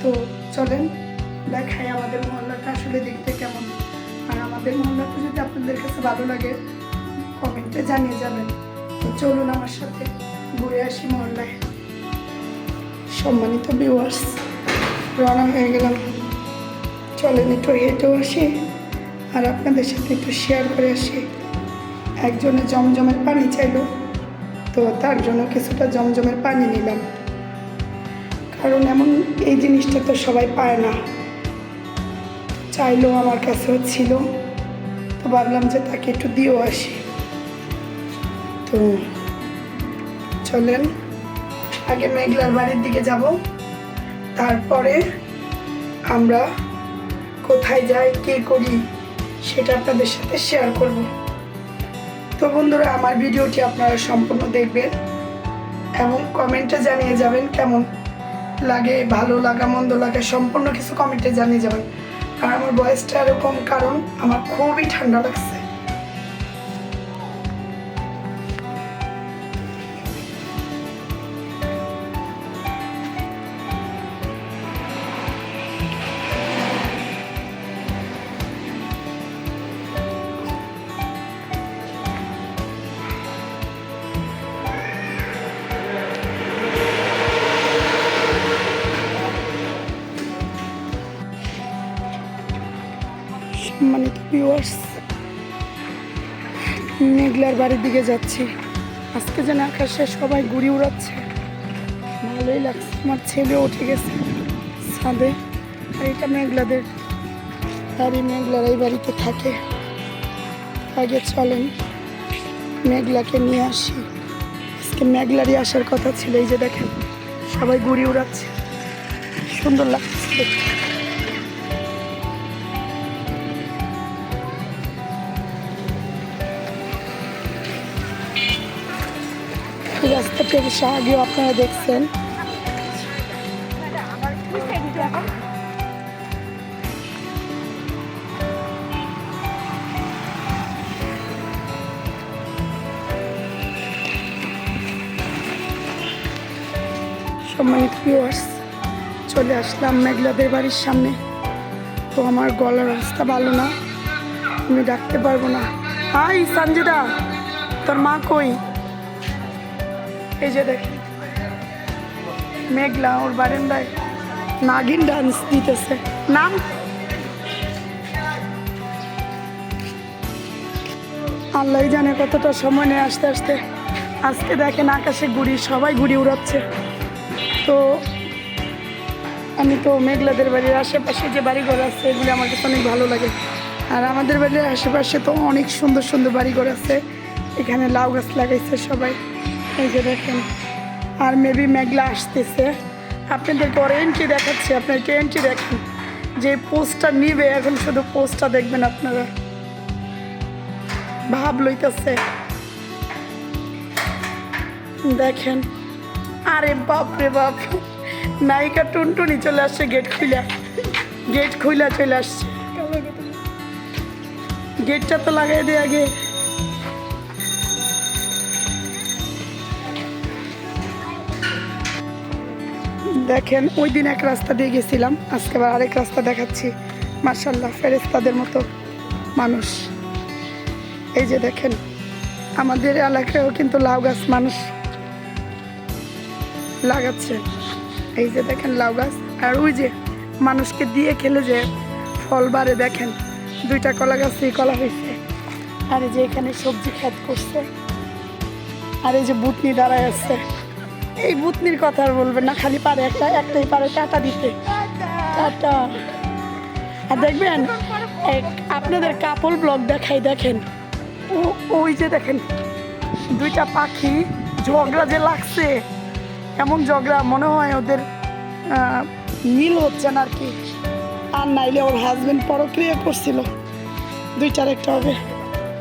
তো চলেন দেখাই আমাদের মহল্লাটা আসলে দেখতে কেমন। আর আমাদের মহল্লাটা যদি আপনাদের কাছে ভালো লাগে কমেন্টে জানিয়ে যাবেন। তো চলুন আমার সাথে ঘুরে আসি মহল্লায়। সম্মানিত ভিউয়ার্স, রওনা হয়ে গেলাম। চলেন একটু হেঁটেও আসি আর আপনাদের সাথে একটু শেয়ার করে আসি। একজনে জমজমের পানি চাইলো, তো তার জন্য কিছুটা জমজমের পানি নিলাম, কারণ এমন এই জিনিসটা তো সবাই পায় না। চাইলেও আমার কাছেও ছিল, তো ভাবলাম যে তাকে একটু দিয়েও আসি। তো চলেন আগে মেঘলার বাড়ির দিকে যাব, তারপরে আমরা কোথায় যাই কী করি সেটা আপনাদের সাথে শেয়ার করব। তো বন্ধুরা, আমার ভিডিওটি আপনারা সম্পূর্ণ দেখবেন এবং কমেন্টে জানিয়ে যাবেন কেমন লাগে, ভালো লাগা মন্দ লাগা সম্পূর্ণ কিছু কমেন্টে জানিয়ে যাবেন। আর আমার ভয়েসটা এরকম কারণ আমার খুবই ঠান্ডা লাগছে। সম্মানিত ভিউয়ার্স, মেঘলার বাড়ির দিকে যাচ্ছি। আজকে যেন আকাশে সবাই ঘুড়ি উড়াচ্ছে, ভালোই লাগছে। আমার ছেলে উঠে গেছে ছাদে। আর এটা মেঘলাদের বাড়ি, মেঘলার এই বাড়িতে থাকে। আগে চলেন মেঘলাকে নিয়ে আসি। আজকে মেঘলারই আসার কথা ছিল। এই যে দেখেন সবাই ঘুড়ি উড়াচ্ছে, সুন্দর লাগছে দেখতে। রাস্তাটি অবশ্য আগেও আপনারা দেখছেন। সম্মানিত ভিউয়ার্স, চলে আসলাম মেঘলাদের বাড়ির সামনে। তো আমার গলার অবস্থা ভালো না, আমি ডাকতে পারবো না। হাই সঞ্জিদা, তোর মা কই? এই যে দেখেন মেঘলা ওর বারান্দায় নাগিন ডান্স দিতেছে। নাম আল্লাহ জানে কতটা সময় নিয়ে আসতে আসতে। আজকে দেখেন আকাশে ঘুড়ি, সবাই ঘুড়ি উড়াচ্ছে। তো আমি তো মেঘলাদের বাড়ির আশেপাশে যে বাড়িঘর আছে এগুলি আমার কাছে অনেক ভালো লাগে। আর আমাদের বাড়ির আশেপাশে তো অনেক সুন্দর সুন্দর বাড়িঘর আছে। এখানে লাউ গাছ লাগাইছে সবাই, এই যে দেখেন। আর মেবি মেঘলা আসতেছে। আপনাদেরকে ওর এন্ট্রি দেখাচ্ছি, আপনাদেরকে এন্ট্রি দেখেন। যে পোস্টটা নিবে এখন শুধু পোস্টটা দেখবেন আপনারা, ভাব লইতেছে দেখেন। আরে বাপ রে বাপ, নায়িকা টুনটুনি চলে আসছে গেট খুইলা চলে আসছে। গেটটা তো লাগাই দে আগে। দেখেন ওই দিন এক রাস্তা দিয়ে গেছিলাম, আজকে আবার আরেক রাস্তা দেখাচ্ছি। মাশাআল্লাহ, ফেরেশতাদের মতো মানুষ। এই যে দেখেন আমাদের এলাকায়ও কিন্তু লাউ গাছ মানুষ লাগাচ্ছে। এই যে দেখেন লাউ গাছ। আর ওই যে মানুষকে দিয়ে খেলে যে ফল বাড়ে, দেখেন দুইটা কলা গাছে কলা হয়েছে। আর এই যে এখানে সবজি ক্ষেত করছে। আর এই যে বুতনি দাঁড়ায় আছে। এই বুতনির কথা আর বলবেন না, খালি পারে একটাই পারে টাটা দিতে। টাটা। আর দেখবেন আপনাদের কাপল ব্লগ দেখাই, দেখেন ওই যে দেখেন দুইটা পাখি ঝগড়া যে লাগছে, এমন ঝগড়া মনে হয় ওদের মিল হচ্ছে না আর কি। আর নাইলে ওর হাজবেন্ড পরক্রিয়া করছিল, দুইটার একটা হবে।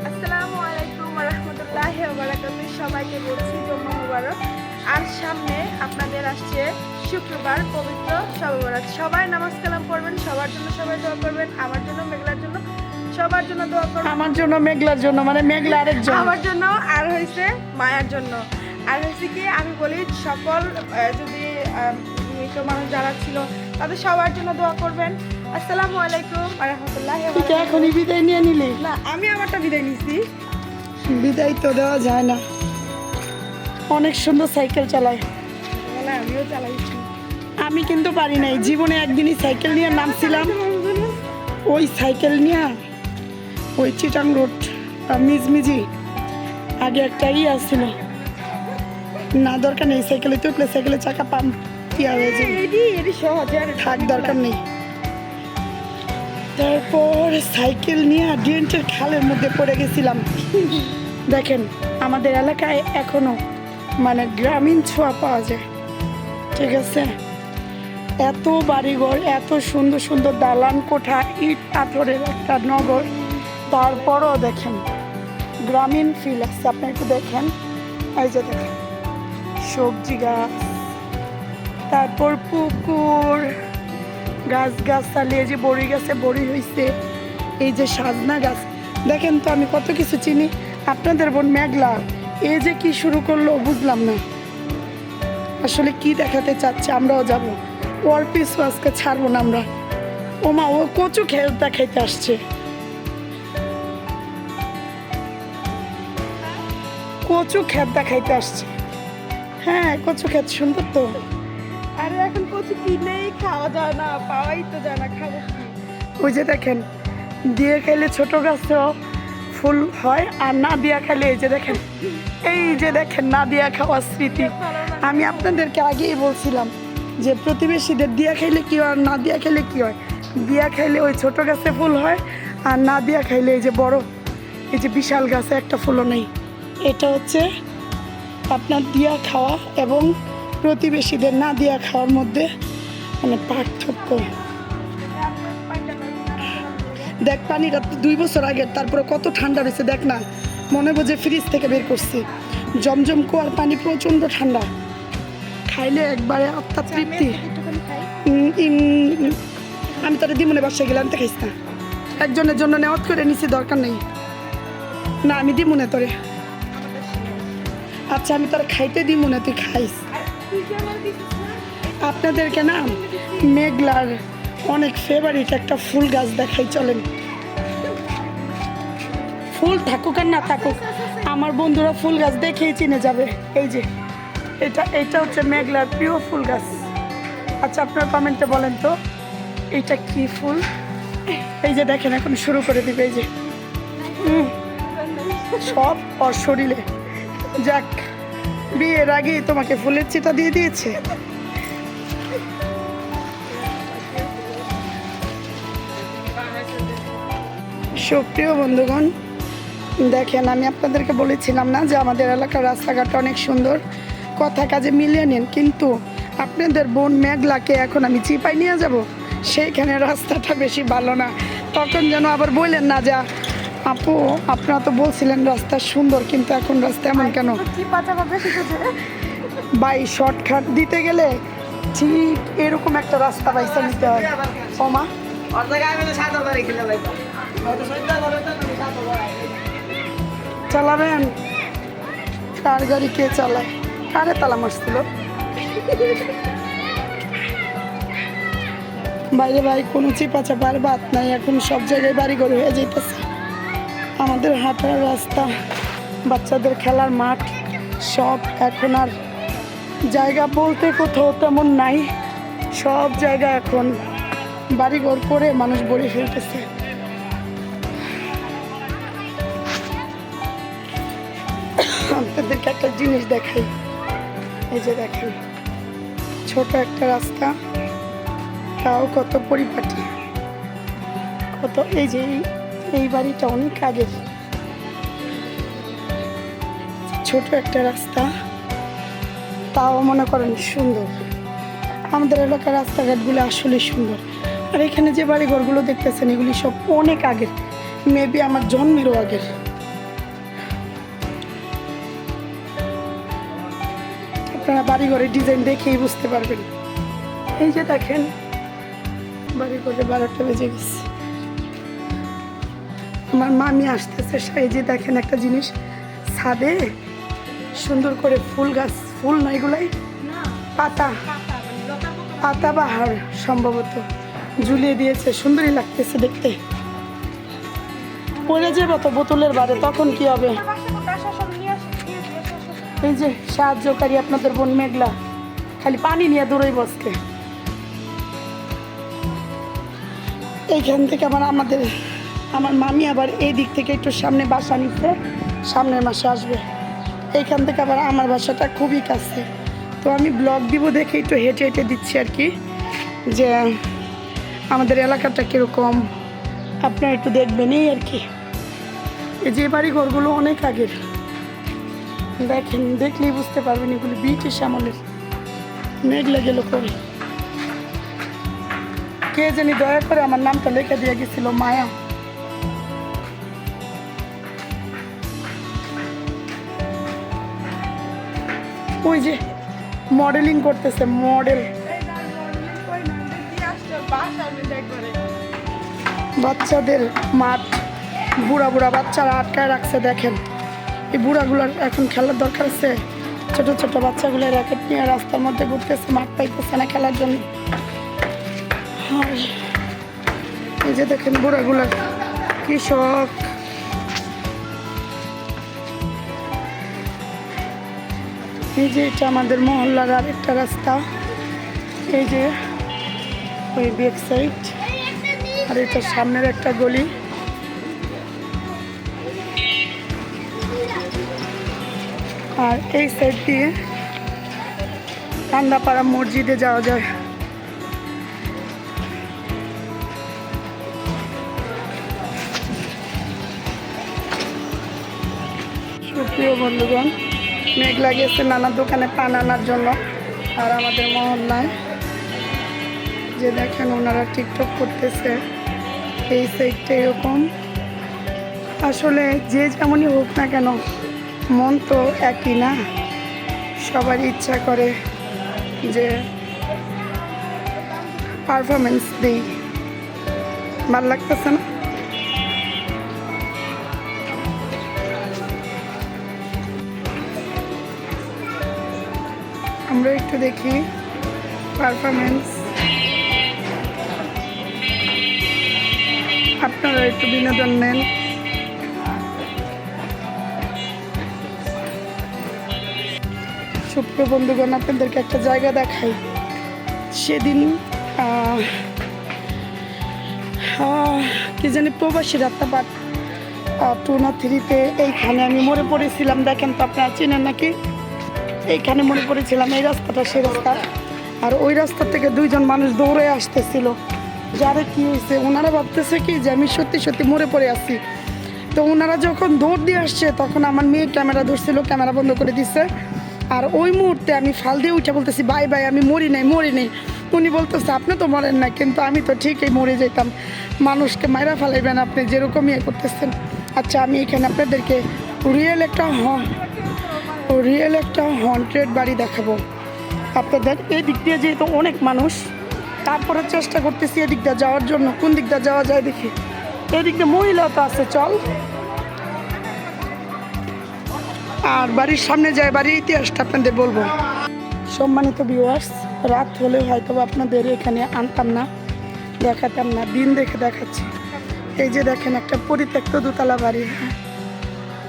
আসসালামু আলাইকুম ওয়া রাহমাতুল্লাহি ওয়া বারাকাতুহু। সবাইকে বলছি জুম্মা মুবারক। আর সামনে আপনাদের আসছে শুক্রবার পবিত্র শবে বরাত। সবাই নামাজ কালাম পড়বেন, সবার জন্য সবাই দোয়া করবেন। আমার জন্য, মেঘলার জন্য, সবার জন্য দোয়া করবেন। আমার জন্য, মেঘলার জন্য, মানে মেঘলা আরেকজন, আমার জন্য, আর হয়েছে মায়ার জন্য। আর হয়েছে কি আমি বলি সকল যদি মৃত মানুষ যারা ছিল তাদের সবার জন্য দোয়া করবেন। আসসালামু আলাইকুম ওয়া রাহমাতুল্লাহি ওয়া তুই কি বারাকাতুহু। এখনই বিদায় নিয়ে নিলি? না, আমি আমারটা বিদায় নিছি। বিদায় তো দেওয়া যায় না। অনেক সুন্দর সাইকেল চালায়। বলে আমিও চালাইছি। আমি কিন্তু পারি নাই। জীবনে একদিনই সাইকেল নিয়ে নামছিলাম। ওই সাইকেল নিয়ে ওই চিটাং রোড মিজমিজি আগে একটা আসছিল না, দরকার নেই। সাইকেলে তুললে সাইকেলের চাকা পাম ইয়া হয়ে যাবে, এটি সহজ আর থাক, দরকার নেই। তারপর সাইকেল নিয়ে ডেন্টের খালের মধ্যে পড়ে গেছিলাম। দেখেন আমাদের এলাকায় এখনো মানে গ্রামীণ ছোঁয়া পাওয়া যায়, ঠিক আছে? এত বাড়িঘর, এত সুন্দর সুন্দর দালান কোঠা, ইট পাথরের একটা নগর, তারপরও দেখেন গ্রামীণ ফিল আছে। আপনি একটু দেখেন, এই যে দেখেন সবজি গাছ, তারপর পুকুর, গাছ গাছালি, এই যে বড়ি গাছে বড়ি হয়েছে, এই যে সাজনা গাছ। দেখেন তো আমি কত কিছু চিনি। আপনাদের বোন মেঘলা এই যে কি শুরু করলো বুঝলাম না, আসলে কি দেখাতে চাচ্ছে। আমরাও যাব, ওর পিছু আজকে ছাড়বো না আমরা। ওমা, ও কচু খেয়ে দেখাইতে আসছে, কচু ক্ষেত দেখাইতে আসছে। হ্যাঁ, কচু ক্ষেত সুন্দর তো। আরে এখন কচু কিনেই খাওয়া যায় না, পাওয়াই তো যায় না, খাবো কি? ওই যে দেখেন দিয়ে খাইলে ছোট গাছেও ফুল হয়, আর না দিয়া খাইলে এই যে দেখেন, এই যে দেখেন না দিয়া খাওয়ার স্মৃতি। আমি আপনাদেরকে আগেই বলছিলাম যে প্রতিবেশীদের দিয়া খাইলে কি হয় আর না দিয়া খাইলে কি হয়। দিয়া খাইলে ওই ছোট গাছে ফুল হয়, আর না দিয়া খাইলে এই যে বড়, এই যে বিশাল গাছে একটা ফুলও নেই। এটা হচ্ছে আপনার দিয়া খাওয়া এবং প্রতিবেশীদের না দিয়া খাওয়ার মধ্যে মানে পার্থক্য। দেখ পানিটা 2 বছর আগের, তারপরে কত ঠান্ডা রয়েছে দেখ না, মনে বোঝে ফ্রিজ থেকে বের করছি। জমজম কুয়ার পানি প্রচণ্ড ঠান্ডা, খাইলে একবারে আত্মা তৃপ্তি। একটুখানি খাই। আমি তোর দিমনে বাসায় গেলাম, তো খাইস না। একজনের জন্য নেওয়াত করে নিছি, দরকার নেই। না, আমি দিমনে তোরে। আচ্ছা, আমি তোর খাইতে দিমনে, তুই খাইস। তুই কি আমার দিছিস না? আপনাদেরকে না মেঘলার অনেক ফেভারিট একটা ফুল গাছ দেখাই, চলেন। ফুল থাকুক আর না থাকুক, আমার বন্ধুরা ফুল গাছ দেখেই চিনে যাবে। এই যে এটা হচ্ছে মেঘলার প্রিয় ফুল গাছ। আচ্ছা, আপনার কমেন্টে বলেন তো এটা কি ফুল? এই যে দেখেন এখন শুরু করে দিবে, এই যে সব ওর শরীরে। যাক, বিয়ের আগেই তোমাকে ফুলের চিটা দিয়ে দিয়েছে। সুপ্রিয় বন্ধুগণ, দেখেন আমি আপনাদেরকে বলেছিলাম না যে আমাদের এলাকার রাস্তাঘাট অনেক সুন্দর, কথা কাজে মিলিয়ে নিন। কিন্তু আপনাদের বোন মেঘলাকে এখন আমি চিপাই নিয়ে যাব, সেইখানে রাস্তাটা বেশি ভালো না। তখন যেন আবার বললেন না যে আপু আপনারা তো বলছিলেন রাস্তা সুন্দর, কিন্তু এখন রাস্তা এমন কেন? কি পাতা পাবে শিখেছে? বাই শর্টকাট দিতে গেলে ঠিক এরকম একটা রাস্তা বাইসা নিতে হয়। ওমা, চালাবেন? কার গাড়ি কে চালায়? কারে তালা মারছিল? বাইরে ভাই কোনো চিপা চাপার বাদ নাই, এখন সব জায়গায় বাড়িঘর হয়ে যেতেছে। আমাদের হাঁটার রাস্তা, বাচ্চাদের খেলার মাঠ সব এখন আর জায়গা বলতে কোথাও তেমন নাই। সব জায়গা এখন বাড়িঘর করে মানুষ ভরে ফেলতেছে। আপনাদেরকে একটা জিনিস দেখাই, এই যে দেখেন ছোট একটা রাস্তা, তাও কত পরিপাটি, কত। এই যে এই বাড়িটা অনেক আগের, ছোট একটা রাস্তা, তাও মনে করেন সুন্দর। আমাদের এলাকার রাস্তাঘাটগুলো আসলে সুন্দর। আর এখানে যে বাড়িঘরগুলো দেখতেছেন এগুলি সব অনেক আগের, মেবি আমার জন্মেরও আগের। আপনারা বাড়িঘরের ডিজাইন দেখেই বুঝতে পারবেন। এই যে দেখেন বাড়িঘরে 12টা বেজে গেছে, আমার মামি আসতেছে। এই যে দেখেন একটা জিনিস, ছাদে সুন্দর করে ফুল গাছ, ফুল না এগুলাই পাতা, পাতাবাহার সম্ভবত ঝুলিয়ে দিয়েছে, সুন্দরই লাগতেছে দেখতে। পড়ে যাবে তো বোতলের বারে, তখন কি হবে? এই যে সাহায্যকারী আপনাদের বোন মেঘলা, খালি পানি নিয়ে দূরেই বসতে। এইখান থেকে আমার মামি আবার এই দিক থেকে একটু সামনে বাসা নিচ্ছে, সামনের মাসে আসবে। এইখান থেকে আবার আমার বাসাটা খুবই কাছে, তো আমি ব্লগ দিব দেখে একটু হেঁটে হেঁটে দিচ্ছি আর কি, যে আমাদের এলাকাটা কীরকম আপনারা একটু দেখবেন এই আর কি। এই যে বাড়ি ঘরগুলো অনেক আগের, দেখেন, দেখলেই বুঝতে পারবেন এগুলি ব্রিটিশ আমলের। মেঘলা গেল করে, কে জানি দয়া করে আমার নামটা লেখা দিয়ে গেছিল, মায়া। ওই যে মডেলিং করতেছে, মডেল। বাচ্চাদের মাঠ, বুড়া বুড়া বাচ্চারা আটকায় রাখছে, দেখেন। এই বুড়াগুলোর এখন খেলার দরকার আছে, ছোট ছোট বাচ্চাগুলো র্যাকেট নিয়ে রাস্তার মধ্যে ঘুরতেছে, মাঠ পাইতেছে না খেলার জন্য। এই যে দেখেন বুড়াগুলার কি শখ। এই যে এটা আমাদের মহল্লার আরেকটা রাস্তা, এই যে ওই ব্যাক সাইড, আর এটা সামনের একটা গলি। আর এই সাইড দিয়ে কান্দাপাড়া মসজিদে যাওয়া যায়। সুপ্রিয় বন্ধুগণ, মেঘ লাগিয়েছে নানা দোকানে পান আনার জন্য। আর আমাদের মহল্লায় যে দেখেন ওনারা টিকটক করতেছে, এই সাইডটা এরকম। আসলে যে যেমনই হোক না কেন, মন তো একই না, সবার ইচ্ছা করে যে পারফরমেন্স দিই, ভাল লাগতেছে না? আমরা একটু দেখি পারফরমেন্স, আপনারা একটু বিনোদন নেন। সুপ্রিয় বন্ধুগণ, আপনাদেরকে একটা জায়গা দেখাই। সেদিন কি জানি প্রবাসী রাত্তাপাট 2 না 3-তে এইখানে আমি মরে পড়েছিলাম। দেখেন তো আপনারা চিনেন নাকি? এইখানে মরে পড়েছিলাম, এই রাস্তাটা সেই রাস্তা। আর ওই রাস্তা থেকে 2জন মানুষ দৌড়ে আসতেছিল। যারা কি হয়েছে, ওনারা ভাবতেছে কি যে আমি সত্যি সত্যি মরে পড়ে আছি। তো ওনারা যখন দৌড় দিয়ে আসছে, তখন আমার মেয়ে ক্যামেরা ধরছিল, ক্যামেরা বন্ধ করে দিচ্ছে। আর ওই মুহূর্তে আমি ফাল দিয়ে উঠে বলতেছি, বাই বাই, আমি মরি নাই। উনি বলতেছে, আপনি তো মরেন না, কিন্তু আমি তো ঠিকই মরে যেতাম। মানুষকে মাইরা ফেলাইবেন আপনি, যেরকম ইয়ে করতেছেন। আচ্ছা, আমি এখানে আপনাদেরকে রিয়েল একটা হন্টেড বাড়ি দেখাবো আপনাদের। এই দিক দিয়ে যেহেতু অনেক মানুষ, তারপরে চেষ্টা করতেছি এদিক দিয়ে যাওয়ার জন্য। কোন দিক দিয়ে যাওয়া যায় দেখি। এদিক দিয়ে মহিলা তো আছে, চল। আর বাড়ির সামনে যায়, বাড়ির ইতিহাসটা আপনাদের বলবো। সম্মানিত ভিউয়ার্স, রাত হলে হয়তো আপনাদের এখানে আনতাম না, দেখাতাম না, দিন দেখে দেখাচ্ছি। এই যে দেখেন একটা পরিত্যক্ত দোতলা বাড়ি।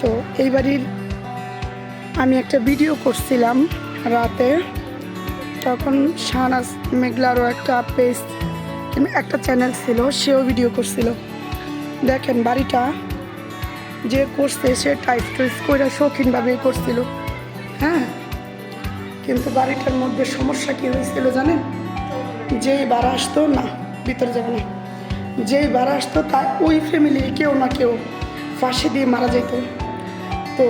তো এই বাড়ির আমি একটা ভিডিও করছিলাম রাতে, তখন শাহনাজ মেঘলারও একটা পেজ, একটা চ্যানেল ছিল, সেও ভিডিও করছিল। দেখেন বাড়িটা যে করছে সে টাইপ টুইস করে শৌখিনভাবেই করছিল, হ্যাঁ। কিন্তু বাড়িটার মধ্যে সমস্যা কী হয়েছিল জানেন? যেই ভাড়া আসতো, না ভিতরে যাবে না, যেই ভাড়া আসতো তার ওই ফ্যামিলির কেউ না কেউ ফাঁসি দিয়ে মারা যেত। তো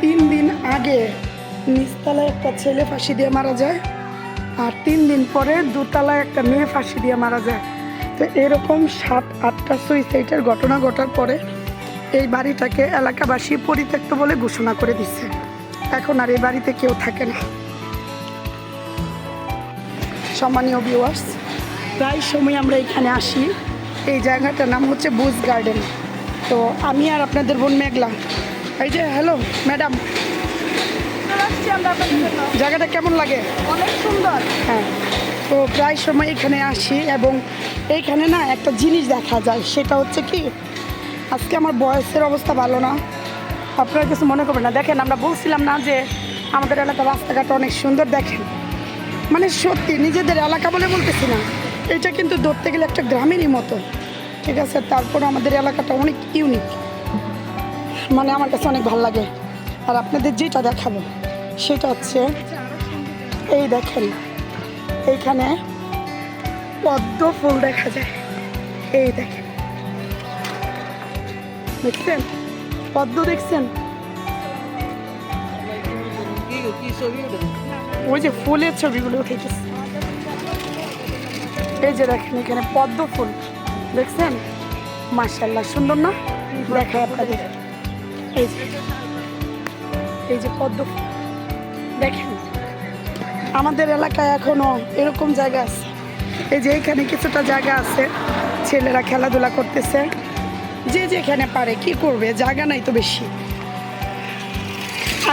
3 দিন আগে নিচতলায় একটা ছেলে ফাঁসি দিয়ে মারা যায়, আর 3 দিন পরে দোতলায় একটা মেয়ে ফাঁসি দিয়ে মারা যায়। তো এরকম 7-8টা সুইসাইডের ঘটনা ঘটার পরে এই বাড়িটাকে এলাকাবাসী পরিত্যক্ত বলে ঘোষণা করে দিচ্ছে। এখন আর এই বাড়িতে কেউ থাকে না। সম্মানীয় ভিউয়ার্স, প্রায় সময় আমরা এখানে আসি। এই জায়গাটার নাম হচ্ছে বুশ গার্ডেন। তো আমি আর আপনাদের বোন মেঘলা, এই যে, হ্যালো ম্যাডাম, আমরা আপনাদের জন্য। জায়গাটা কেমন লাগে? অনেক সুন্দর। হ্যাঁ, তো প্রায় সময় এখানে আসি এবং এইখানে না একটা জিনিস দেখা যায়, সেটা হচ্ছে কি, আজকে আমার বয়সের অবস্থা ভালো না, আপনারা কিছু মনে করবেন না। দেখেন, আমরা বলছিলাম না যে আমাদের এলাকার রাস্তাঘাট অনেক সুন্দর, দেখেন মানে সত্যি নিজেদের এলাকা বলে বলতেছি না, এটা কিন্তু ধরতে গেলে একটা গ্রামেরই মতো, ঠিক আছে। তারপর আমাদের এলাকাটা অনেক ইউনিক, মানে আমার কাছে অনেক ভালো লাগে। আর আপনাদের যেটা দেখাবো সেটা হচ্ছে এই দেখেন, এইখানে পদ্ম ফুল দেখা যায়, এই দেখেন, দেখছেন পদ্ম, দেখছেন ওই যে ফুলের ছবিগুলো উঠেছে, এই যে দেখেন এখানে পদ্ম ফুল, দেখছেন মাশাআল্লাহ সুন্দর না? দেখায় আপনাদের, এই যে পদ্ম ফুল দেখেন। আমাদের এলাকায় এখনো এরকম জায়গা আছে, এই যে এখানে কিছুটা জায়গা আছে, ছেলেরা খেলাধুলা করতেছে, যে যেখানে পারে, কি করবে, জায়গা নাই তো বেশি।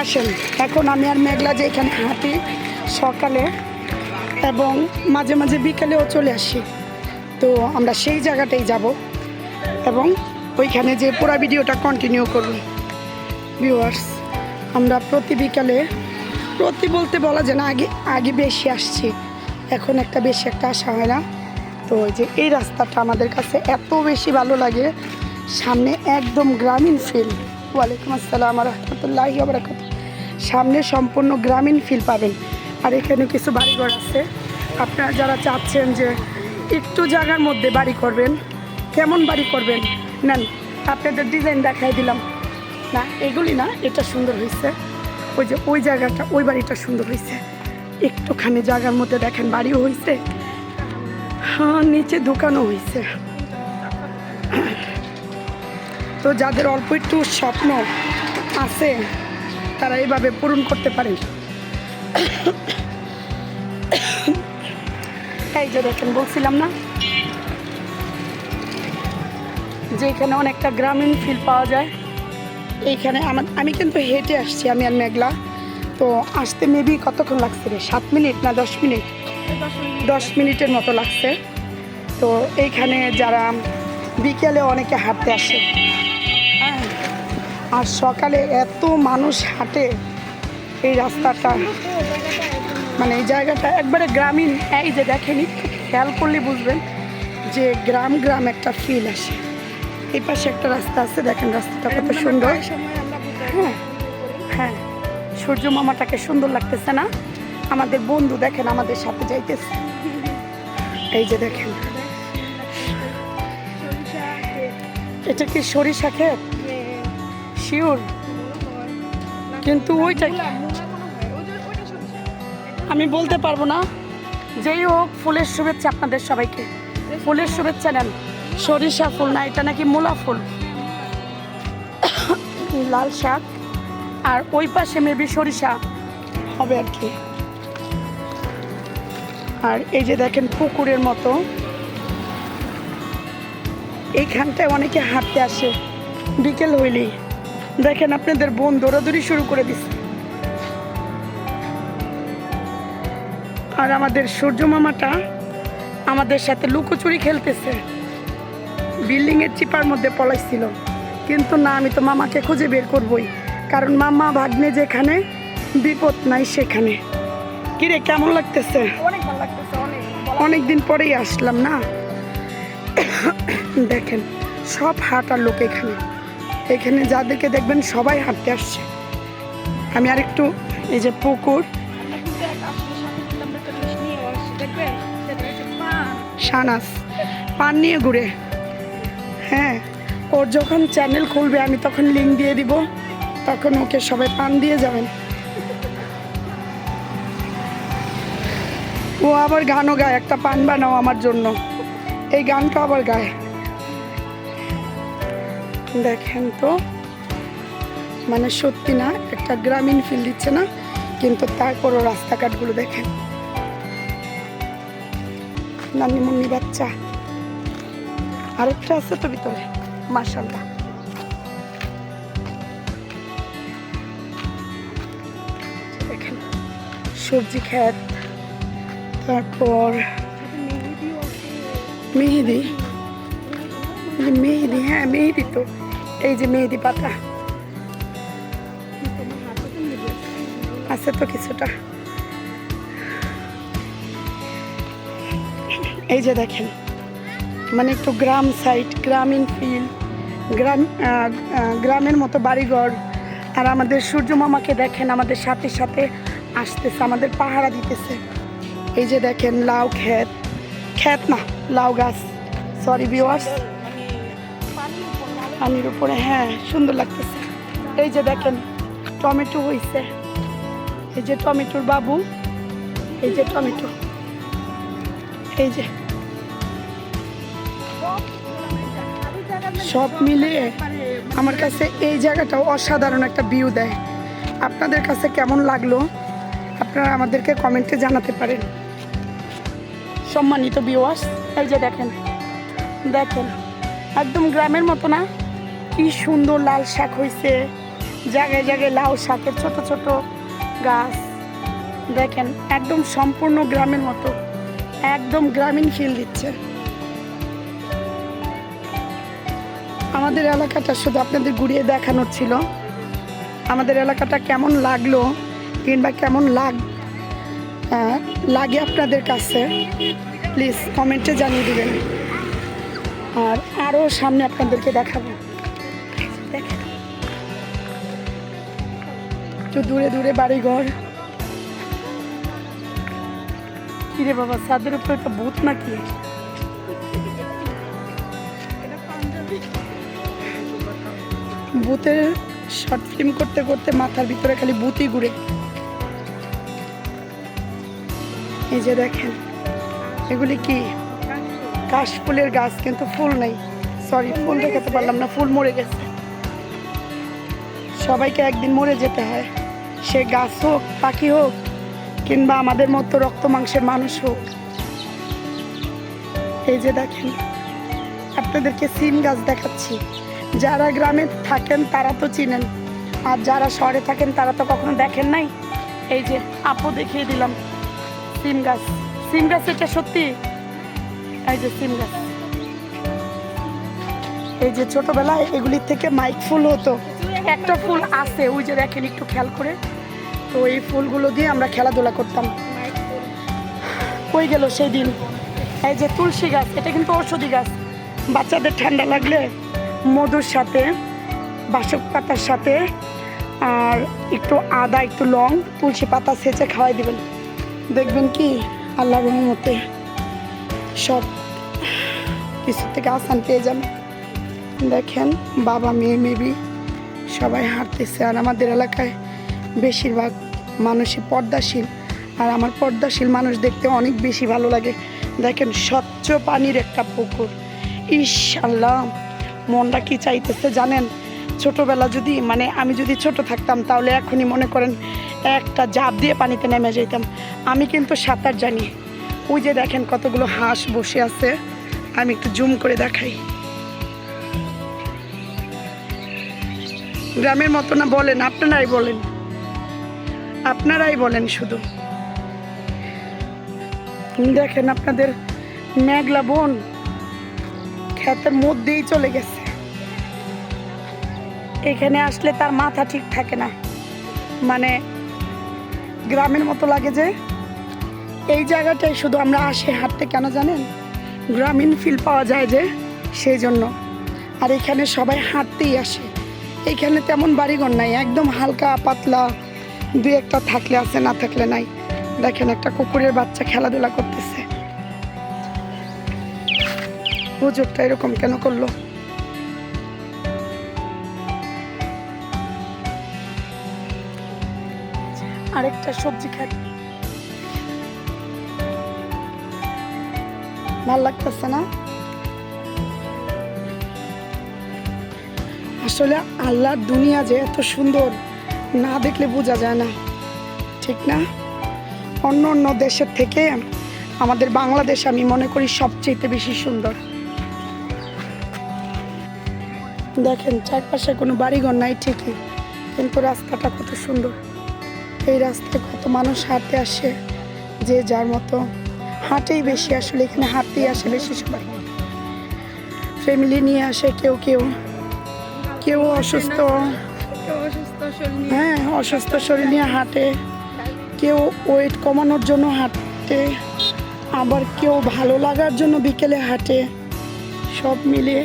আসেন, এখন আমি আর মেঘলা যে এখানে হাঁটি সকালে এবং মাঝে মাঝে বিকেলেও চলে আসি, তো আমরা সেই জায়গাটাই যাব এবং ওইখানে যে পুরো ভিডিওটা কন্টিনিউ করব। ভিউয়ার্স, আমরা প্রতি বিকালে, প্রতি বলতে বলা যায় না, আগে বেশি আসছি, এখন বেশি একটা আসা হয় না। তো ওই যে এই রাস্তাটা আমাদের কাছে এত বেশি ভালো লাগে, সামনে একদম গ্রামীণ ফিল। ওয়ালাইকুম আসসালাম রহমতুল্লাহি ওয়া বারাকাতুহু। সামনে সম্পূর্ণ গ্রামীণ ফিল পাবেন। আর এখানে কিছু বাড়িঘর আছে, আপনারা যারা চাচ্ছেন যে একটু জায়গার মধ্যে বাড়ি করবেন, কেমন বাড়ি করবেন নেন, আপনাদের ডিজাইন দেখাই দিলাম না, এগুলি না, এটা সুন্দর হয়েছে, ওই যে ওই জায়গাটা, ওই বাড়িটা সুন্দর হয়েছে, একটুখানি জায়গার মধ্যে দেখেন বাড়িও হয়েছে, হ্যাঁ নিচে দোকানও হয়েছে। তো যাদের অল্প একটু স্বপ্ন আছে তারা এইভাবে পূরণ করতে পারেন। এই যে দেখেন, বলছিলাম না যে এখানে অনেকটা গ্রামীণ ফিল পাওয়া যায়। এইখানে আমি কিন্তু হেঁটে আসছি, আমি আর মেঘলা, তো আসতে মেবি কতক্ষণ লাগছে রে, 7 মিনিট না 10 মিনিট, 10 মিনিটের মতো লাগছে। তো এইখানে যারা বিকেলে অনেকে হাঁটতে আসে, হ্যাঁ, আর সকালে এত মানুষ হাঁটে, এই রাস্তাটা মানে এই জায়গাটা একবারে গ্রামীণ। এই যে দেখেন, একটু খেয়াল করলে বুঝবেন যে গ্রাম গ্রাম একটা ফিল আসে। এই পাশে একটা রাস্তা আছে, দেখেন রাস্তাটা কত সুন্দর, হ্যাঁ হ্যাঁ, সূর্য মামাটাকে সুন্দর লাগতেছে না? আমাদের বন্ধু দেখেন আমাদের সাথে যাইতেছে, এই যে দেখেন, এটা কি সরিষা ক্ষেত? শিওর, কিন্তু ওইটা আমি বলতে পারবো না। যেই হোক, ফুলের শুভেচ্ছা আপনাদের সবাইকে, ফুলের শুভেচ্ছা নেন। সরিষা ফুল না, এটা নাকি মূলা ফুল, লাল শাক, আর ওই পাশে মেবি সরিষা হবে আর কি। আর এই যে দেখেন পুকুরের মতো, এইখানটায় অনেকে হাঁটতে আসে বিকেল হইলেই। দেখেন আপনাদের বোন দৌড়াদৌড়ি শুরু করে দিচ্ছে, আর আমাদের সূর্য মামাটা আমাদের সাথে লুকোচুরি খেলতেছে। বিল্ডিংয়ের চিপার মধ্যে পলাইছিল, কিন্তু না, আমি তো মামাকে খুঁজে বের করবই, কারণ মামা ভাগ্নে যেখানে, বিপদ নাই সেখানে। কিরে, কেমন লাগতেছে? অনেক ভালো লাগতেছে, অনেক দিন পরেই আসলাম না। দেখেন সব হাঁটার লোক এখানে, এখানে যাদেরকে দেখবেন সবাই হাঁটতে আসছে। আমি আর একটু, এই যে পুকুর, শানাস পান নিয়ে ঘুরে, হ্যাঁ, ওর যখন চ্যানেল খুলবে আমি তখন লিঙ্ক দিয়ে দিব, তখন ওকে সবাই পান দিয়ে যাবেন। ও আবার গানও গায়, একটা পান বানাও আমার জন্য, এই গানটা আবার গায়। দেখেন তো, মানে সত্যি না, একটা গ্রামীণ ফিল দিচ্ছে না? কিন্তু তারপরও রাস্তাঘাটগুলো দেখেন, নানি মুন্নি বাচ্চা আরেকটা আছে তো ভিতরে, মাশাআল্লাহ। দেখেন সবজি ক্ষেত, তারপর মেহেদি, মেহেদি, হ্যাঁ মেহেদি তো, এই যে মেহেদি পাতা আছে তো কিছুটা। এই যে দেখেন, মানে একটু গ্রাম সাইড, গ্রামীণ ফিল, গ্রামের মতো বাড়িঘর। আর আমাদের সূর্য মামাকে দেখেন আমাদের সাথে সাথে আসতেছে, আমাদের পাহারা দিতেছে। এই যে দেখেন লাউ ক্ষেত, ক্ষেত না লাউ গাছ, সরি ভিউয়ার্স, পানির উপরে, হ্যাঁ সুন্দর লাগতেছে। এই যে দেখেন টমেটো হইছে, এই যে টমেটোর বাবু, এই যে টমেটো, এই যে সব মিলিয়ে আমার কাছে এই জায়গাটাও অসাধারণ একটা ভিউ দেয়। আপনাদের কাছে কেমন লাগলো আপনারা আমাদেরকে কমেন্টে জানাতে পারেন। সম্মানিত ভিউয়ার্স, এই যে দেখেন, দেখেন একদম গ্রামের মতো না, কি সুন্দর লাল শাক হয়েছে, জায়গায় জায়গায় লাউ শাকের ছোট ছোট গাছ। দেখেন একদম সম্পূর্ণ গ্রামের মতো, একদম গ্রামীণ ফিল দিচ্ছে। আমাদের এলাকাটা শুধু আপনাদের ঘুরিয়ে দেখানোর ছিল। আমাদের এলাকাটা কেমন লাগলো কিংবা কেমন লাগে আপনাদের কাছে প্লিজ কমেন্টে জানিয়ে দেবেন। আর আরও সামনে আপনাদেরকে দেখাবো। দেখেন একটু দূরে দূরে বাড়িঘর। কিরে বাবা, ছাদের উপরে একটা ভূত নাকি? ভূতের শর্ট ফিল্ম করতে করতে মাথার ভিতরে খালি ভূতই ঘুরে। এই যে দেখেন, এগুলি কি কাশফুলের গাছ, কিন্তু ফুল নেই, সরি ফুল দেখাতে পারলাম না, ফুল মরে গেছে। সবাইকে একদিন মরে যেতে হয়, সে গাছ হোক, পাখি হোক, কিংবা আমাদের মতো রক্ত মাংসের মানুষ হোক। এই যে দেখেন, আপনাদেরকে সিম গাছ দেখাচ্ছি। যারা গ্রামে থাকেন তারা তো চিনেন, আর যারা শহরে থাকেন তারা তো কখনো দেখেন নাই। এই যে আপু দেখিয়ে দিলাম সিম গাছ। সিম গাছ এটা সত্যি, এই যে সিম গাছ। এই যে ছোটবেলায় এগুলির থেকে মাইক ফুল হতো, একটা ফুল আছে ওই যে দেখেন একটু খেয়াল করে, তো এই ফুলগুলো দিয়ে আমরা খেলাধুলা করতাম। কই গেল সেই দিন? এই যে তুলসী গাছ, এটা কিন্তু ঔষধি গাছ। বাচ্চাদের ঠান্ডা লাগলে মধুর সাথে, বাসক পাতার সাথে, আর একটু আদা, একটু লং, তুলসী পাতা ছেঁচে খাওয়াই দিবেন, দেখবেন কি আল্লাহর রহমতে সব কিছু থেকে আসান পেয়ে যাবেন। দেখেন বাবা মেয়ে মেবি সবাই হাঁটতেছে। আর আমাদের এলাকায় বেশিরভাগ মানুষই পর্দাশীল, আর আমার পর্দাশীল মানুষ দেখতে অনেক বেশি ভালো লাগে। দেখেন স্বচ্ছ পানির একটা পুকুর, ইস আল্লাহ, মনটা কি চাইতেছে জানেন? ছোটবেলা যদি, মানে আমি যদি ছোট থাকতাম তাহলে এখনই মনে করেন একটা ঝাঁপ দিয়ে পানিতে নেমে যেতাম। আমি কিন্তু সাঁতার জানি। ওই যে দেখেন কতগুলো হাঁস বসে আছে, আমি একটু জুম করে দেখাই। গ্রামের মতো না বলেন? আপনারাই বলেন, আপনারাই বলেন শুধু। দেখেন আপনাদের মেঘলা বন ক্ষেতের মধ্যেই চলে গেছে। এখানে আসলে তার মাথা ঠিক থাকে না, মানে গ্রামের মতো লাগে। যে এই জায়গাটায় শুধু আমরা আসি হাঁটতে, কেন জানেন? গ্রামীণ ফিল পাওয়া যায় যে, সেই জন্য। আর এখানে সবাই হাঁটতেই আসে। এখানে তেমন বাড়িঘর নাই, একদম হালকা পাতলা, দু একটা থাকলে আছে, না থাকলে নাই। দেখেন একটা কুকুরের বাচ্চা খেলাধুলা করতেছে। হুজুরটা এরকম কেন করলো? আরেকটা সবজি খাই, ভাল লাগতেছে না? আসলে আল্লাহর দুনিয়া যে এত সুন্দর, না দেখলে বোঝা যায় না, ঠিক না? অন্য অন্য দেশের থেকে আমাদের বাংলাদেশ আমি মনে করি সবচেয়ে বেশি সুন্দর। দেখেন চারপাশে কোনো বাড়িঘর নাই ঠিকই, কিন্তু রাস্তাটা কত সুন্দর। এই রাস্তায় কত মানুষ হাঁটতে আসে, যে যার মতো হাটেই বেশি, আসলে এখানে হাঁটতেই আসে বেশি সবাই, ফ্যামিলি নিয়ে আসে, কেউ কেউ কেউ অসুস্থ, হ্যাঁ অসুস্থ শরীর নিয়ে হাঁটে, কেউ ওয়েট কমানোর জন্য হাঁটে, আবার কেউ ভালো লাগার জন্য বিকেলে হাঁটে, সব মিলিয়ে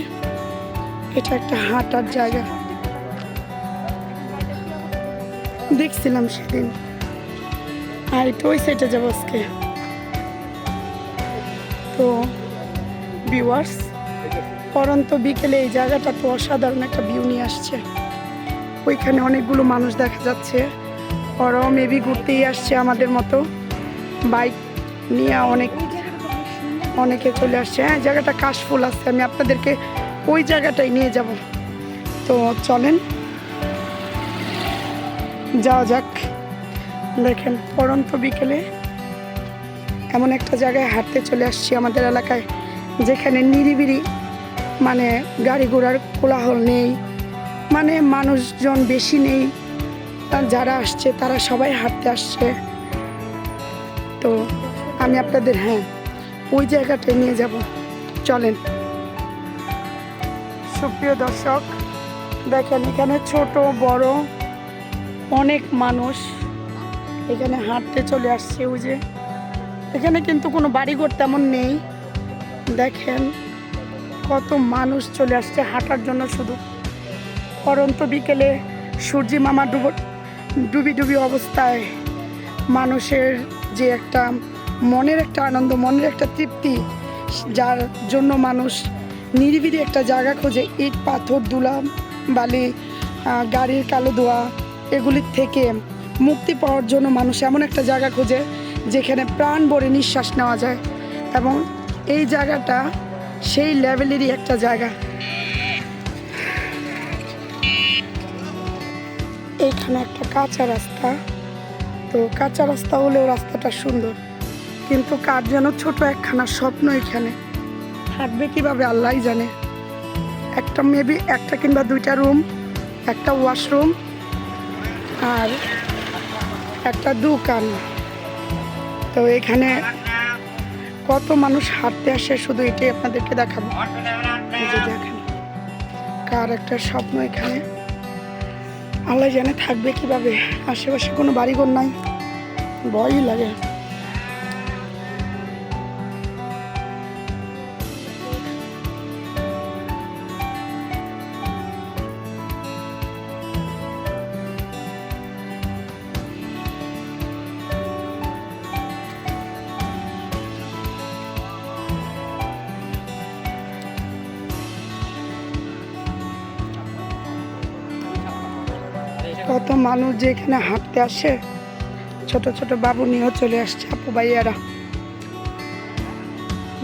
এটা একটা হাঁটার জায়গা। দেখছিলাম সেদিন, আর একটু ওই সাইডে যাবো আজকে। তো ভিউয়ার্স, পরন্ত বিকেলে এই জায়গাটা তো অসাধারণ একটা ভিউ নিয়ে আসছে। ওইখানে অনেকগুলো মানুষ দেখা যাচ্ছে, ওরাও মেবি ঘুরতেই আসছে আমাদের মতো, বাইক নিয়ে অনেকে চলে আসছে। হ্যাঁ, জায়গাটা কাশফুল আছে, আমি আপনাদেরকে ওই জায়গাটাই নিয়ে যাব। তো চলেন যাওয়া যাক। দেখেন, পরন্ত বিকেলে এমন একটা জায়গায় হাঁটতে চলে আসছি আমাদের এলাকায়, যেখানে নিরিবিলি, মানে গাড়ি ঘোড়ার কোলাহল নেই, মানে মানুষজন বেশি নেই, আর যারা আসছে তারা সবাই হাঁটতে আসছে। তো আমি আপনাদের ওই জায়গাটায় নিয়ে যাব, চলেন। সুপ্রিয় দর্শক, দেখেন এখানে ছোট বড় অনেক মানুষ এখানে হাঁটতে চলে আসছে। ওই যে এখানে কিন্তু কোনো বাড়িঘর তেমন নেই, দেখেন কত মানুষ চলে আসছে হাঁটার জন্য। শুধু পরন্ত বিকেলে সূর্যি মামা ডুবি ডুবি অবস্থায় মানুষের যে একটা মনের একটা আনন্দ, মনের একটা তৃপ্তি, যার জন্য মানুষ নিরিবিলি একটা জায়গা খোঁজে, ইট পাথর ধুলা বালি গাড়ির কালো ধোয়া এগুলির থেকে মুক্তি পাওয়ার জন্য মানুষ এমন একটা জায়গা খোঁজে যেখানে প্রাণ ভরে নিঃশ্বাস নেওয়া যায়। এবং এই জায়গাটা সেই লেভেলেরই একটা জায়গা। এইখানে একটা কাঁচা রাস্তা, তো কাঁচা রাস্তা হলেও রাস্তাটা সুন্দর, কিন্তু কার যেন ছোট একখানা স্বপ্ন এখানে থাকবে কিভাবে আল্লাহই জানে। একটা মেবি একটা কিংবা দুইটা রুম, একটা ওয়াশরুম আর একটা দোকান। তো এখানে কত মানুষ হাঁটতে আসে, শুধু এটাই আপনাদেরকে দেখাবো। এই যে দেখেন, কার একটা স্বপ্ন এখানে আল্লাহ জানে থাকবে কিভাবে। আশেপাশে কোনো বাড়িঘর নাই, ভয়ই লাগে। কত মানুষ যে এখানে হাঁটতে আসে, ছোট ছোট বাবু নিয়েও চলে আসছে, আপু ভাইয়ারা।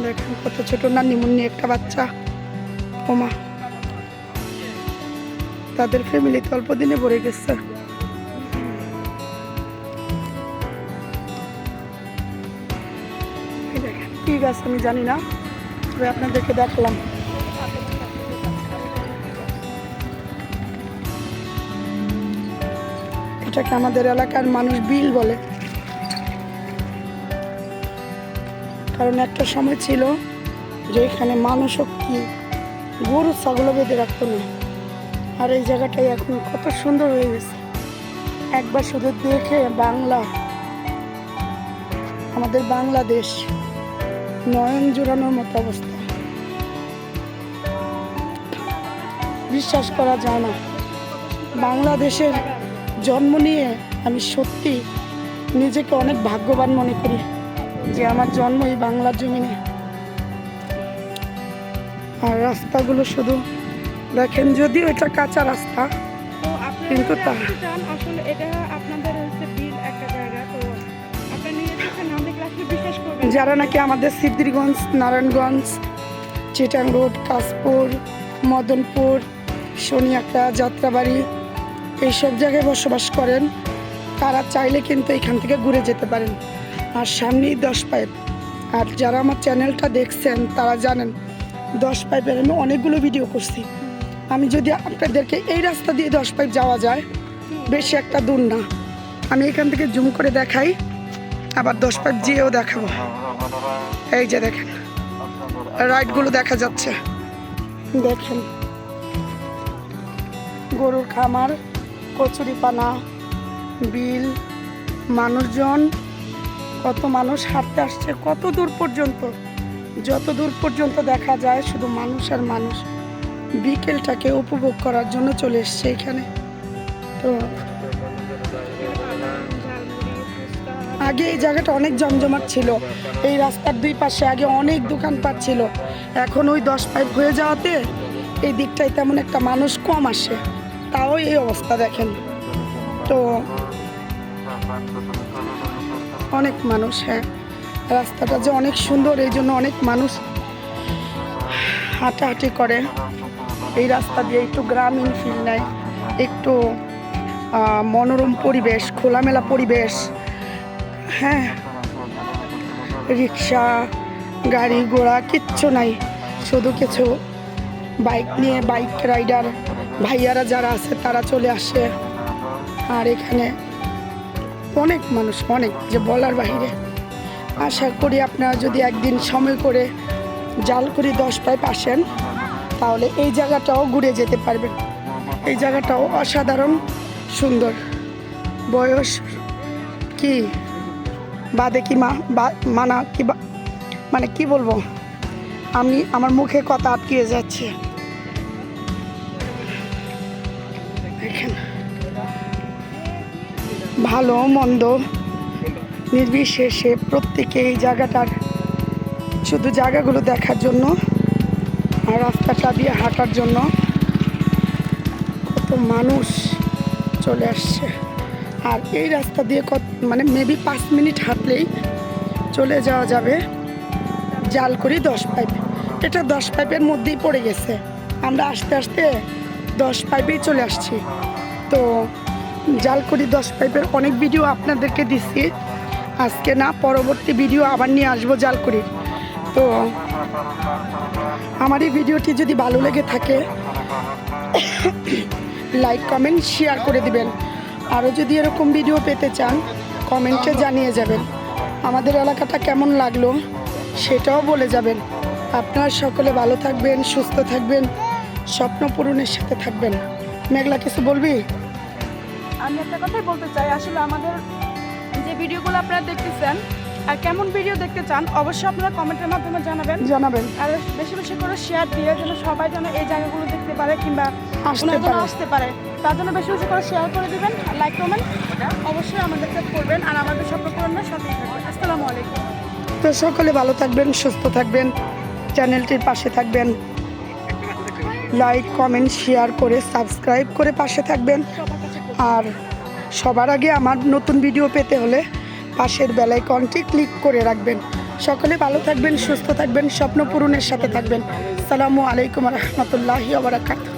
দেখেন কত ছোট নানি মুন্নি একটা বাচ্চা, ওমা, তাদের ফ্যামিলি তো অল্প দিনে ভরে গেছে। দেখেন কি গাছ আমি জানি না, তবে আপনাদেরকে দেখলাম। এটাকে আমাদের এলাকার মানুষ বিল বলে, কারণ একটা সময় ছিল যে এখানে মানুষও কি গরু ছাগল বেঁধে রাখতো না। আর এই জায়গাটাই এখন কত সুন্দর হয়ে গেছে। একবার শুধু দেখে বাংলা, আমাদের বাংলাদেশ নয়ন জোড়ানোর মতো অবস্থা, বিশ্বাস করা যায় না। বাংলাদেশের জন্ম নিয়ে আমি সত্যি নিজেকে অনেক ভাগ্যবান মনে করি যে আমার জন্ম এই বাংলার জমিনে। আর রাস্তাগুলো শুধু দেখেন, যদিও এটা কাঁচা রাস্তা, কিন্তু তা আসলে এটা আপনাদের হচ্ছে বিল একটা জায়গা, তো আপনি নিয়ে যাচ্ছেন, আমাদের ক্লাসে বিশেষ করবেন যারা নাকি আমাদের সিদ্ধিরগঞ্জ, নারায়ণগঞ্জ, চিটাং রোড, কাশপুর, মদনপুর, শনিয়াকড়া, যাত্রাবাড়ি এইসব জায়গায় বসবাস করেন, তারা চাইলে কিন্তু এখান থেকে ঘুরে যেতে পারেন। আর সামনেই 10 পাইপ। আর যারা আমার চ্যানেলটা দেখছেন তারা জানেন 10 পাইপের আমি অনেকগুলো ভিডিও করছি। আমি যদি আপনাদেরকে এই রাস্তা দিয়ে 10 পাইপ যাওয়া যায়, বেশি একটা দূর না। আমি এখান থেকে জুম করে দেখাই, আবার 10 পাইপ যেয়েও দেখাবো। এই যে দেখেন রাইডগুলো দেখা যাচ্ছে, দেখেন গরুর খামার, কচুরিপানা, বিল, মানুষজন, কত মানুষ হাঁটতে আসছে কত দূর পর্যন্ত, যত দূর পর্যন্ত দেখা যায় শুধু মানুষ আর মানুষ। বিকেলটাকে উপভোগ করার জন্য চলে এসছে এখানে। তো আগে এই জায়গাটা অনেক জমজমাট ছিল, এই রাস্তার দুই পাশে আগে অনেক দোকানপাট ছিল। এখন ওই 10 পাইপ হয়ে যাওয়াতে এই দিকটায় তেমন একটা মানুষ কম আসে, তাও এই অবস্থা দেখেন। তো অনেক মানুষ, হ্যাঁ রাস্তাটা যে অনেক সুন্দর এই জন্য অনেক মানুষ হাঁটাহাঁটি করে এই রাস্তা দিয়ে, একটু গ্রামীণ ফিল নেয়, একটু মনোরম পরিবেশ, খোলামেলা পরিবেশ। হ্যাঁ রিক্সা গাড়ি ঘোড়া কিচ্ছু নাই, শুধু কিছু বাইক নিয়ে বাইক রাইডার ভাইয়ারা যারা আছে তারা চলে আসে। আর এখানে অনেক মানুষ, অনেক যে বলার বাইরে। আশা করি আপনারা যদি একদিন সময় করে জালকুড়ি 10 পাইপ আসেন তাহলে এই জায়গাটাও ঘুরে যেতে পারবেন। এই জায়গাটাও অসাধারণ সুন্দর। বয়স কি বাদে কি মানা কি মানে কি বলবো, আমি আমার মুখে কথা আটকিয়ে যাচ্ছে। দেখেন ভালো মন্দ নির্বিশেষে প্রত্যেকে এই জায়গাটার শুধু জায়গাগুলো দেখার জন্য আর রাস্তাটা দিয়ে হাঁটার জন্য কত মানুষ চলে আসছে। আর এই রাস্তা দিয়ে মানে মেবি 5 মিনিট হাঁটলেই চলে যাওয়া যাবে জালকুড়ি 10 পাইপ। এটা 10 পাইপের মধ্যেই পড়ে গেছে, আমরা আস্তে আস্তে 10 পাইপেই চলে আসছি। তো জালকুড়ি 10 পাইপের অনেক ভিডিও আপনাদেরকে দিচ্ছি, আজকে না পরবর্তী ভিডিও আবার নিয়ে আসবো জালকুড়ির। তো আমার এই ভিডিওটি যদি ভালো লেগে থাকে লাইক কমেন্ট শেয়ার করে দিবেন। আরও যদি এরকম ভিডিও পেতে চান কমেন্টে জানিয়ে যাবেন। আমাদের এলাকাটা কেমন লাগলো সেটাও বলে যাবেন। আপনারা সকলে ভালো থাকবেন, সুস্থ থাকবেন, স্বপ্ন পূরণের সাথে থাকবেন। মেঘলা কিছু বলবি? আমি একটা কথাই বলতে চাই, আসলে আমাদের যে ভিডিওগুলো আপনারা দেখতেছেন আর কেমন ভিডিও দেখতে চান অবশ্যই আপনারা কমেন্টের মাধ্যমে জানাবেন। আর বেশি বেশি করে শেয়ার দিয়ে যেন সবাই যেন এই জায়গাগুলো দেখতে পারে কিংবা আসতে পারে, তার জন্য বেশি বেশি করে শেয়ার করে দিবেন, লাইক কমেন্ট অবশ্যই আমাদেরকে করবেন। আর আমাদের স্বপ্ন পূরণের সাথে থাকবেন। আসসালামু আলাইকুম। তো সকলে ভালো থাকবেন, সুস্থ থাকবেন, চ্যানেলটির পাশে থাকবেন, লাইক কমেন্ট শেয়ার করে সাবস্ক্রাইব করে পাশে থাকবেন। আর সবার আগে আমার নতুন ভিডিও পেতে হলে পাশের বেল আইকনটি ক্লিক করে রাখবেন। সকলে ভালো থাকবেন, সুস্থ থাকবেন, স্বপ্ন পূরণের সাথে থাকবেন। আসসালামু আলাইকুম ওয়া রাহমাতুল্লাহি ওয়া বারাকাতুহু।